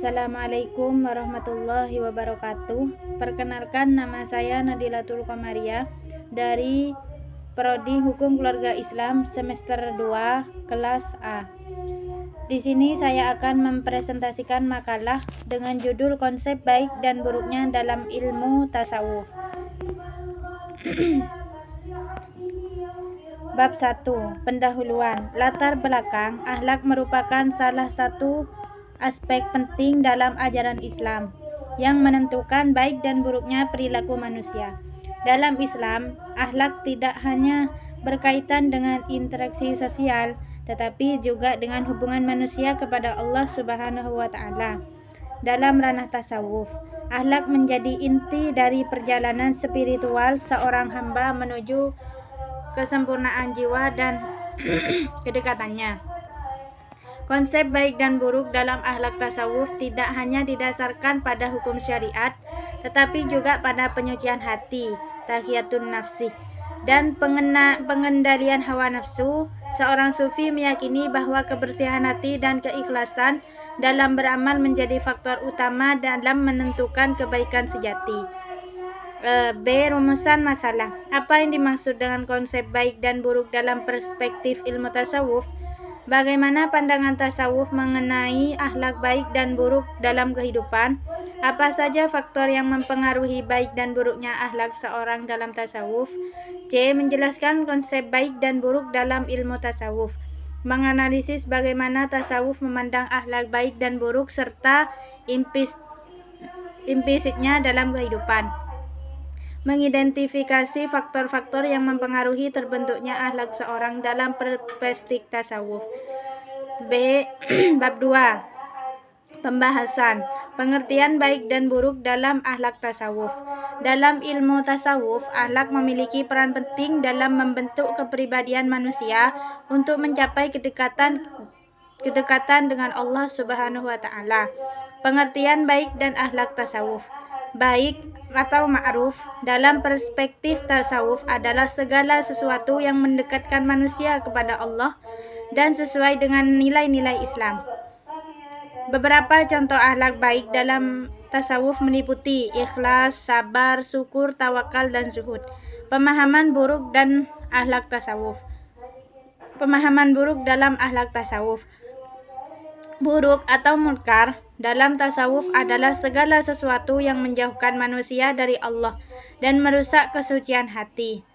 Assalamualaikum warahmatullahi wabarakatuh. Perkenalkan, nama saya Nadilatul Qamaria dari Prodi Hukum Keluarga Islam semester 2 kelas A. Di sini saya akan mempresentasikan makalah dengan judul konsep baik dan buruknya dalam ilmu tasawuf. Bab 1. Pendahuluan. Latar belakang. Akhlak merupakan salah satu aspek penting dalam ajaran Islam yang menentukan baik dan buruknya perilaku manusia. Dalam Islam, akhlak tidak hanya berkaitan dengan interaksi sosial, tetapi juga dengan hubungan manusia kepada Allah Subhanahu wa Ta'ala. Dalam ranah tasawuf, akhlak menjadi inti dari perjalanan spiritual seorang hamba menuju kesempurnaan jiwa dan kedekatannya. Konsep baik dan buruk dalam akhlak tasawuf tidak hanya didasarkan pada hukum syariat, tetapi juga pada penyucian hati, tazkiyatun nafsi, dan pengendalian hawa nafsu. Seorang sufi meyakini bahwa kebersihan hati dan keikhlasan dalam beramal menjadi faktor utama dalam menentukan kebaikan sejati. B. Rumusan masalah. Apa yang dimaksud dengan konsep baik dan buruk dalam perspektif ilmu tasawuf? Bagaimana pandangan tasawuf mengenai akhlak baik dan buruk dalam kehidupan? Apa saja faktor yang mempengaruhi baik dan buruknya akhlak seorang dalam tasawuf? C. Menjelaskan konsep baik dan buruk dalam ilmu tasawuf. Menganalisis bagaimana tasawuf memandang akhlak baik dan buruk serta implisitnya dalam kehidupan. Mengidentifikasi faktor-faktor yang mempengaruhi terbentuknya akhlak seorang dalam perspektif tasawuf. B. Bab 2. Pembahasan. Pengertian baik dan buruk dalam akhlak tasawuf. Dalam ilmu tasawuf, akhlak memiliki peran penting dalam membentuk kepribadian manusia untuk mencapai kedekatan dengan Allah Subhanahu wa Ta'ala. Pengertian baik dan akhlak tasawuf. Baik atau ma'ruf dalam perspektif tasawuf adalah segala sesuatu yang mendekatkan manusia kepada Allah dan sesuai dengan nilai-nilai Islam. Beberapa contoh akhlak baik dalam tasawuf meliputi ikhlas, sabar, syukur, tawakal, dan zuhud. Pemahaman buruk dan akhlak tasawuf. Pemahaman buruk dalam akhlak tasawuf. Buruk atau munkar dalam tasawuf adalah segala sesuatu yang menjauhkan manusia dari Allah dan merusak kesucian hati.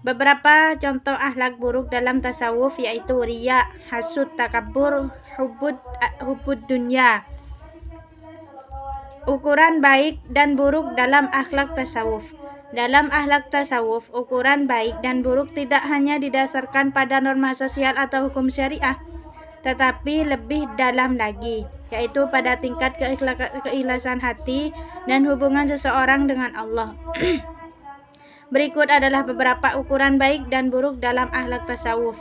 Beberapa contoh akhlak buruk dalam tasawuf yaitu riya, hasud, takabur, hubud dunya. Ukuran baik dan buruk dalam akhlak tasawuf. Dalam akhlak tasawuf, ukuran baik dan buruk tidak hanya didasarkan pada norma sosial atau hukum syariah, tetapi lebih dalam lagi, yaitu pada tingkat keikhlasan hati dan hubungan seseorang dengan Allah. Berikut adalah beberapa ukuran baik dan buruk dalam akhlak tasawuf.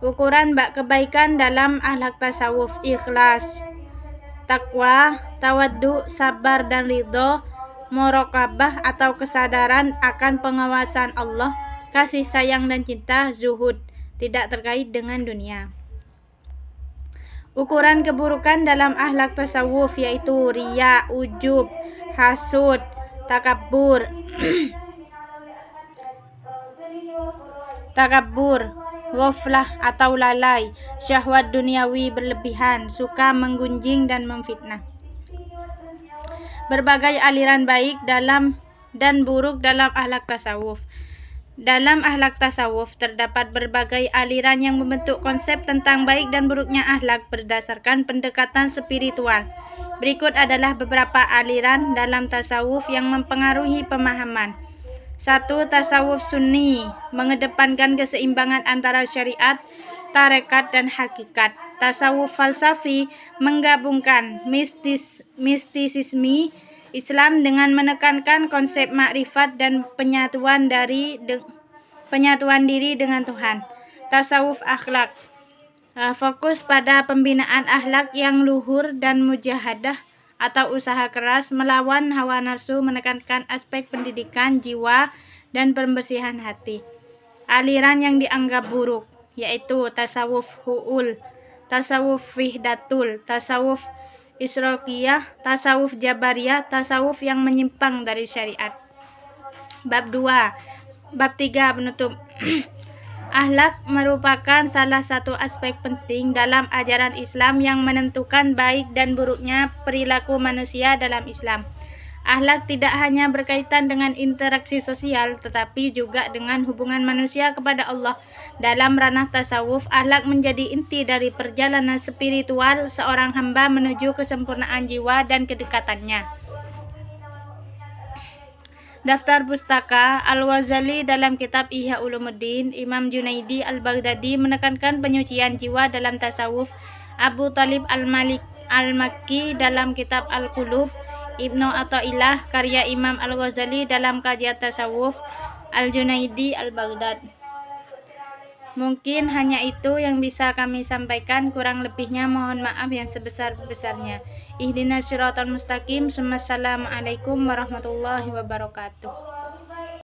Ukuran kebaikan dalam akhlak tasawuf: ikhlas, takwa, tawaddu, sabar dan ridho, muraqabah atau kesadaran akan pengawasan Allah, kasih sayang dan cinta, zuhud, tidak terkait dengan dunia. Ukuran keburukan dalam akhlak tasawuf yaitu riya, ujub, hasud, takabur, ghaflah atau lalai, syahwat duniawi berlebihan, suka menggunjing dan memfitnah. Berbagai aliran baik dalam dan buruk dalam akhlak tasawuf. Dalam akhlak tasawuf terdapat berbagai aliran yang membentuk konsep tentang baik dan buruknya akhlak berdasarkan pendekatan spiritual. Berikut adalah beberapa aliran dalam tasawuf yang mempengaruhi pemahaman. 1. Tasawuf Sunni mengedepankan keseimbangan antara syariat, tarekat, dan hakikat. Tasawuf falsafi menggabungkan mistisisme Islam dengan menekankan konsep makrifat dan penyatuan diri dengan Tuhan. Tasawuf akhlak fokus pada pembinaan akhlak yang luhur dan mujahadah atau usaha keras melawan hawa nafsu, menekankan aspek pendidikan jiwa dan pembersihan hati. Aliran yang dianggap buruk yaitu tasawuf hu'ul, tasawuf wihdatul, tasawuf Israqiyah, tasawuf Jabariyah, tasawuf yang menyimpang dari syariat. Bab 3 penutup. Akhlak merupakan salah satu aspek penting dalam ajaran Islam yang menentukan baik dan buruknya perilaku manusia dalam Islam. Akhlak tidak hanya berkaitan dengan interaksi sosial, tetapi juga dengan hubungan manusia kepada Allah. Dalam ranah tasawuf, akhlak menjadi inti dari perjalanan spiritual seorang hamba menuju kesempurnaan jiwa dan kedekatannya. Daftar pustaka Al-Ghazali dalam kitab Ihya Ulumuddin. Imam Junaidi Al-Baghdadi menekankan penyucian jiwa dalam tasawuf. Abu Talib Al-Makki dalam kitab Al-Qulub. Ibnu Athaillah karya Imam Al-Ghazali dalam kajian tasawuf. Al-Junaidi Al-Baghdad. Mungkin hanya itu yang bisa kami sampaikan, kurang lebihnya mohon maaf yang sebesar-besarnya. Ihdinas siratal mustaqim. Assalamualaikum warahmatullahi wabarakatuh.